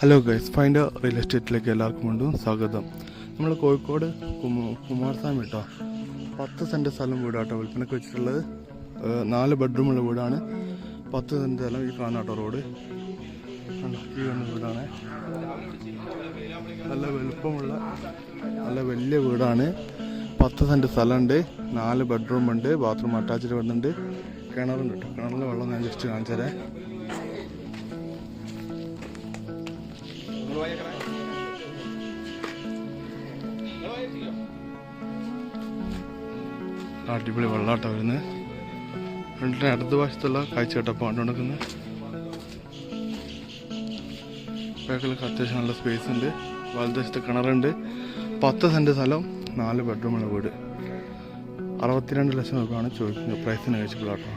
Hello guys, find real എസ്റ്റേറ്റിലേക്ക് എല്ലാവർക്കും വീണ്ടും സ്വാഗതം. നമ്മൾ കോഴിക്കോട് കുമാരസ്വാമി കേട്ടോ 10 സെൻറ്റ് സ്ഥലം വീടാട്ടോ വിൽപ്പനയ്ക്ക് വെച്ചിട്ടുള്ളത്. 4 ബെഡ്റൂമുള്ള വീടാണ്. 10 സെൻറ്റ് സ്ഥലം. ഈ കാണാട്ടോ റോഡ്, ഈ വന്ന വീടാണ്. നല്ല വലുപ്പമുള്ള നല്ല വലിയ വീടാണ്. 10 സെൻറ്റ് സ്ഥലമുണ്ട്. 4 ബെഡ്റൂമുണ്ട്. ബാത്റൂം അറ്റാച്ച്ഡ് വരുന്നുണ്ട്. കിണറുണ്ട് കേട്ടോ. കിണറിലെ വെള്ളം ഞാൻ ജസ്റ്റ് കാണിച്ചു തരാം. അടിപൊളി വെള്ളാട്ടോ വരുന്നത്. ഫ്രണ്ടിൻ്റെ ഇടത് വശത്തുള്ള കാഴ്ച കേട്ടപ്പോൾ കണ്ടുകൊടുക്കുന്നത്. ബാക്കിലൊക്കെ അത്യാവശ്യം നല്ല സ്പേസ് ഉണ്ട്. വലതുവശത്ത് കിണറുണ്ട്. 10 സെൻറ്റ് സ്ഥലം, 4 ബെഡ്റൂമുള്ള വീട്. 62 ലക്ഷം രൂപയാണ് ചോദിക്കുന്നത്. പ്രൈസിന് കഴിച്ചപ്പോഴാട്ടോ.